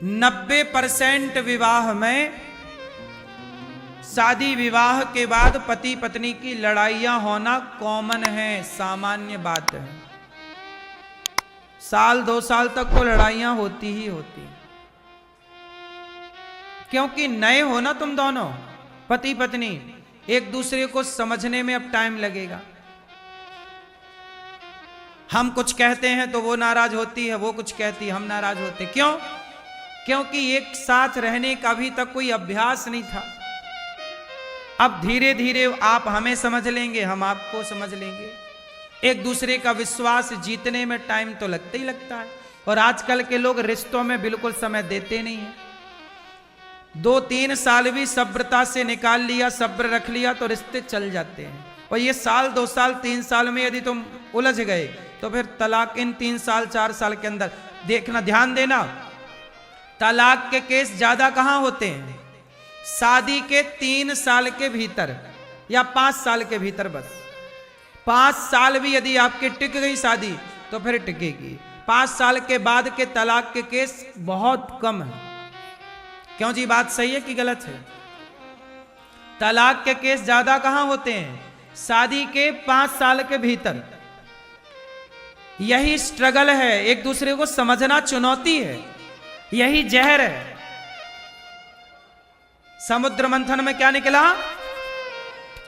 90% विवाह में, शादी विवाह के बाद पति पत्नी की लड़ाइयां होना कॉमन है, सामान्य बात है। साल 2 साल तक तो लड़ाइयां होती ही होती, क्योंकि नए हो ना तुम दोनों पति पत्नी, एक दूसरे को समझने में अब टाइम लगेगा। हम कुछ कहते हैं तो वो नाराज होती है, वो कुछ कहती है हम नाराज होते। क्यों? क्योंकि एक साथ रहने का अभी तक कोई अभ्यास नहीं था। अब धीरे धीरे आप हमें समझ लेंगे, हम आपको समझ लेंगे। एक दूसरे का विश्वास जीतने में टाइम तो लगता ही लगता है। और आजकल के लोग रिश्तों में बिल्कुल समय देते नहीं है। 2-3 साल भी सब्रता से निकाल लिया, सब्र रख लिया तो रिश्ते चल जाते हैं। और ये साल 2 साल 3 साल में यदि तुम उलझ गए तो फिर तलाक इन 3 साल 4 साल के अंदर। देखना, ध्यान देना, तलाक के केस ज्यादा कहां होते हैं? शादी के 3 साल के भीतर या 5 साल के भीतर। बस 5 साल भी यदि आपकी टिक गई शादी तो फिर टिकेगी। 5 साल के बाद के तलाक के केस बहुत कम है। क्यों जी, बात सही है कि गलत है? तलाक के केस ज्यादा कहां होते हैं? शादी के 5 साल के भीतर। यही स्ट्रगल है, एक दूसरे को समझना चुनौती है, यही जहर है। समुद्र मंथन में क्या निकला?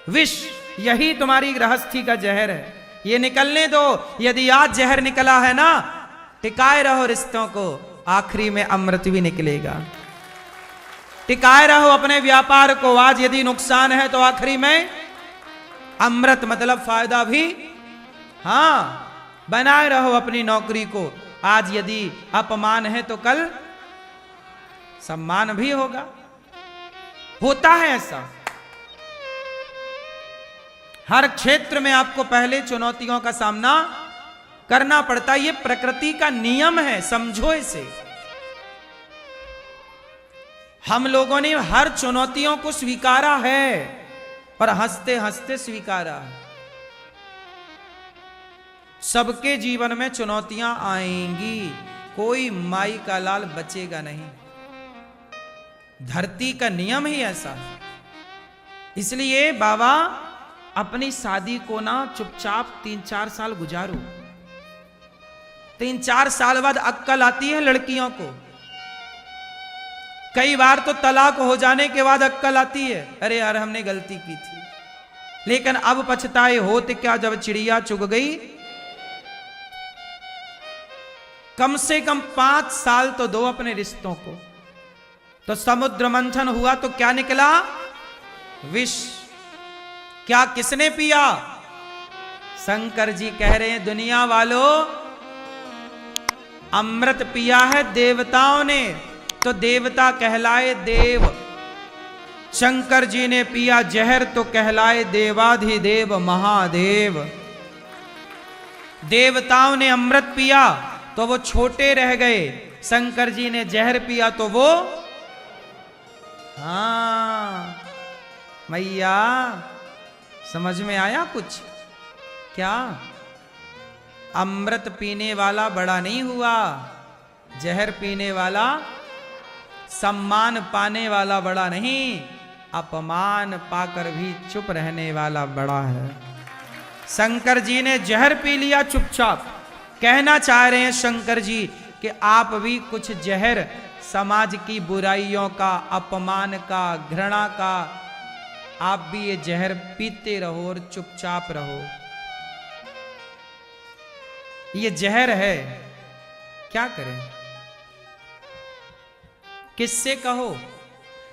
विष। यही तुम्हारी गृहस्थी का जहर है, ये निकलने दो। यदि आज जहर निकला है ना, टिकाए रहो रिश्तों को, आखिरी में अमृत भी निकलेगा। टिकाए रहो अपने व्यापार को, आज यदि नुकसान है तो आखिरी में अमृत मतलब फायदा भी। हां, बनाए रहो अपनी नौकरी को, आज यदि अपमान है तो कल सम्मान भी होगा। होता है ऐसा। हर क्षेत्र में आपको पहले चुनौतियों का सामना करना पड़ता है, ये प्रकृति का नियम है, समझो इसे। हम लोगों ने हर चुनौतियों को स्वीकारा है और हंसते हंसते स्वीकारा है। सबके जीवन में चुनौतियां आएंगी, कोई माई का लाल बचेगा नहीं। धरती का नियम ही ऐसा है। इसलिए बाबा अपनी शादी को ना चुपचाप 3-4 साल गुजारो। 3-4 साल बाद अक्ल आती है लड़कियों को। कई बार तो तलाक हो जाने के बाद अक्ल आती है, अरे यार हमने गलती की थी। लेकिन अब पछताए होते क्या जब चिड़िया चुग गई। कम से कम 5 साल तो दो अपने रिश्तों को। तो समुद्र मंथन हुआ तो क्या निकला? विष। क्या किसने पिया? शंकर जी कह रहे हैं दुनिया वालों, अमृत पिया है देवताओं ने, तो देवता कहलाए देव। शंकर जी ने पिया जहर तो कहलाए देवाधिदेव महादेव। देवताओं ने अमृत पिया तो वो छोटे रह गए, शंकर जी ने जहर पिया तो वो। हाँ मैया, समझ में आया कुछ? क्या अमृत पीने वाला बड़ा नहीं हुआ, जहर पीने वाला, सम्मान पाने वाला बड़ा नहीं, अपमान पाकर भी चुप रहने वाला बड़ा है। शंकर जी ने जहर पी लिया चुपचाप। कहना चाह रहे हैं शंकर जी कि आप भी कुछ जहर समाज की बुराइयों का, अपमान का, घृणा का, आप भी ये जहर पीते रहो और चुपचाप रहो। ये जहर है, क्या करें? किससे कहो?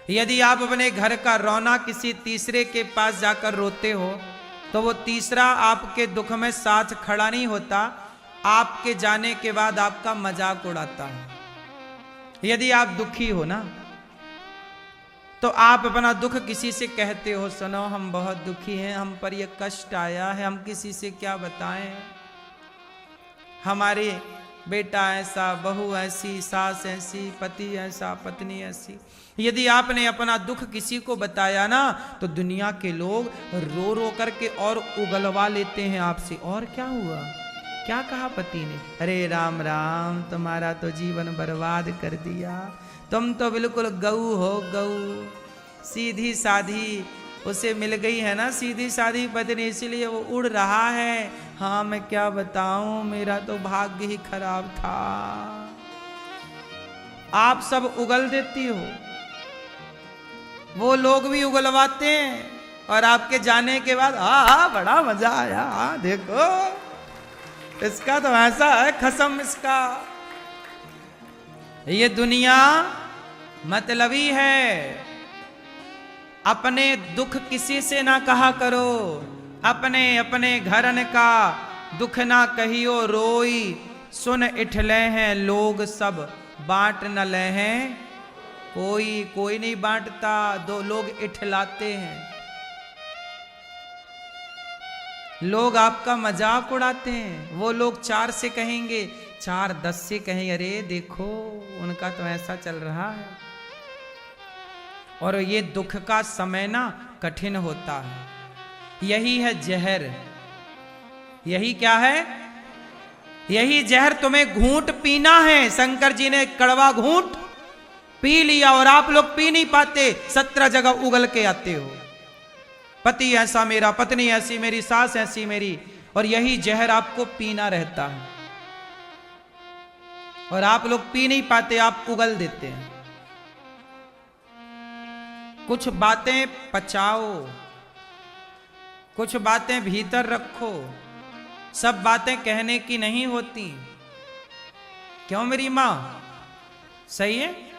यदि आप अपने घर का रोना किसी तीसरे के पास जाकर रोते हो तो वो तीसरा आपके दुख में साथ खड़ा नहीं होता, आपके जाने के बाद आपका मजाक उड़ाता है। यदि आप दुखी हो ना तो आप अपना दुख किसी से कहते हो, सुनो हम बहुत दुखी हैं, हम पर ये कष्ट आया है, हम किसी से क्या बताएं, हमारे बेटा ऐसा, बहू ऐसी, सास ऐसी, पति ऐसा, पत्नी ऐसी। यदि आपने अपना दुख किसी को बताया ना तो दुनिया के लोग रो रो करके और उगलवा लेते हैं आपसे। और क्या हुआ, क्या कहा पति ने? अरे राम राम, तुम्हारा तो जीवन बर्बाद कर दिया, तुम तो बिल्कुल गऊ हो, गऊ, सीधी साधी। उसे मिल गई है ना सीधी साधी पत्नी, इसलिए वो उड़ रहा है। हाँ मैं क्या बताऊं, मेरा तो भाग्य ही खराब था। आप सब उगल देती हो, वो लोग भी उगलवाते हैं, और आपके जाने के बाद बड़ा मजा आया, देखो इसका तो ऐसा है खसम इसका। ये दुनिया मतलबी है। अपने दुख किसी से ना कहा करो, अपने अपने घरन का दुख ना कहियो रोई। सुन इठले हैं लोग सब, बांट न ले हैं कोई। कोई नहीं बांटता, दो लोग इठलाते हैं। लोग आपका मजाक उड़ाते हैं। वो लोग 4 से कहेंगे, 4 10 से कहेंगे, अरे देखो उनका तो ऐसा चल रहा है। और ये दुख का समय ना कठिन होता है। यही है जहर। यही क्या है? यही जहर तुम्हें घूंट पीना है। शंकर जी ने कड़वा घूंट पी लिया और आप लोग पी नहीं पाते, 17 जगह उगल के आते हो। पति ऐसा मेरा, पत्नी ऐसी मेरी, सास ऐसी मेरी, और यही जहर आपको पीना रहता है। और आप लोग पी नहीं पाते, आप उगल देते हैं। कुछ बातें पचाओ, कुछ बातें भीतर रखो। सब बातें कहने की नहीं होती। क्यों मेरी मां? सही है।